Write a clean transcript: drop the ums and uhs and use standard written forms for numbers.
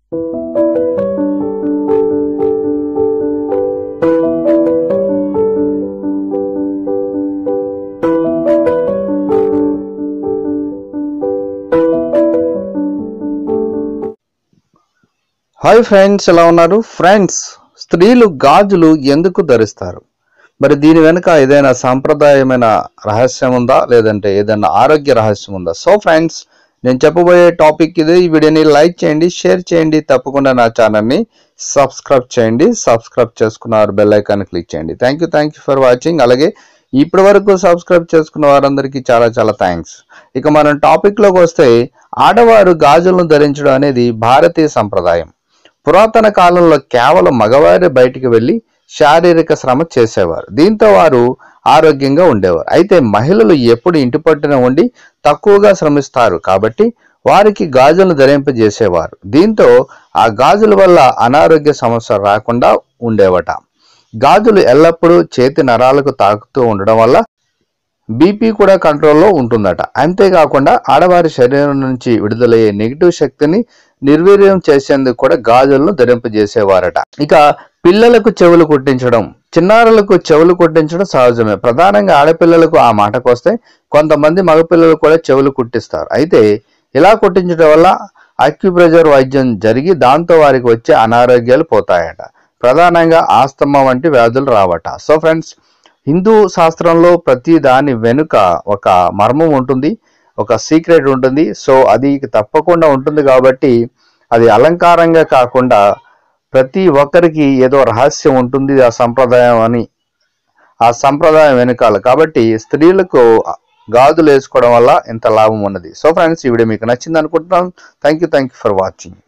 Hi friends, ఎలా ఉన్నారు friends? స్త్రీలు గాజులు ఎందుకు ధరిస్తారు? మరి దీని వెనుక ఏదైనా సాంప్రదాయమైన రహస్యం ఉందా, లేదంటే ఏదైనా ఆరోగ్య రహస్యం ఉందా? సో ఫ్రెండ్స్, నేను చెప్పబోయే టాపిక్ ఇది. ఈ వీడియోని లైక్ చేయండి, షేర్ చేయండి, తప్పకుండా నా ఛానల్ని సబ్స్క్రైబ్ చేయండి. సబ్స్క్రైబ్ చేసుకున్నారు బెల్ ఐకాన్ క్లిక్ చేయండి. Thank you for watching. అలాగే ఇప్పటి వరకు సబ్స్క్రైబ్ చేసుకున్న వారందరికీ చాలా చాలా థ్యాంక్స్. ఇక మనం టాపిక్లోకి వస్తే, ఆడవారు గాజులను ధరించడం అనేది భారతీయ సంప్రదాయం. పురాతన కాలంలో కేవలం మగవారే బయటికి వెళ్లి శారీరక శ్రమ చేసేవారు. దీంతో వారు ఆరోగ్యంగా ఉండేవారు. అయితే మహిళలు ఎప్పుడు ఇంటి పట్టున ఉండి తక్కువగా శ్రమిస్తారు కాబట్టి వారికి గాజులను ధరింపజేసేవారు. దీంతో ఆ గాజుల వల్ల అనారోగ్య సమస్యలు రాకుండా ఉండేవట. గాజులు ఎల్లప్పుడూ చేతి నరాలకు తాకుతూ ఉండడం వల్ల బీపీ కూడా కంట్రోల్లో ఉంటుందట. అంతేకాకుండా ఆడవారి శరీరం నుంచి విడుదలయ్యే నెగిటివ్ శక్తిని నిర్వీర్యం చేసేందుకు కూడా గాజులను ధరింపజేసేవారట. ఇక పిల్లలకు చెవులు కుట్టించడం, చిన్నారులకు చెవులు కుట్టించడం సహజమే. ప్రధానంగా ఆడపిల్లలకు ఆ మాటకొస్తే కొంతమంది మగపిల్లలు కూడా చెవులు కుట్టిస్తారు. అయితే ఇలా కుట్టించడం వల్ల అక్యుప్రెషర్ వైద్యం జరిగి దాంతో వారికి వచ్చే అనారోగ్యాలు పోతాయట. ప్రధానంగా ఆస్తమా వంటి వ్యాధులు రావట. సో ఫ్రెండ్స్, హిందూ శాస్త్రంలో ప్రతి దాని వెనుక ఒక మర్మం ఉంటుంది, ఒక సీక్రెట్ ఉంటుంది. సో అది తప్పకుండా ఉంటుంది కాబట్టి అది అలంకారంగా కాకుండా ప్రతి ఒక్కరికి ఏదో రహస్యం ఉంటుంది ఆ సంప్రదాయం అని, ఆ సంప్రదాయం వెనుకాల. కాబట్టి స్త్రీలకు గాజులు వేసుకోవడం వల్ల ఎంత లాభం ఉన్నది. సో ఫ్రెండ్స్, ఈ వీడియో మీకు నచ్చింది అనుకుంటున్నాను. Thank you for watching.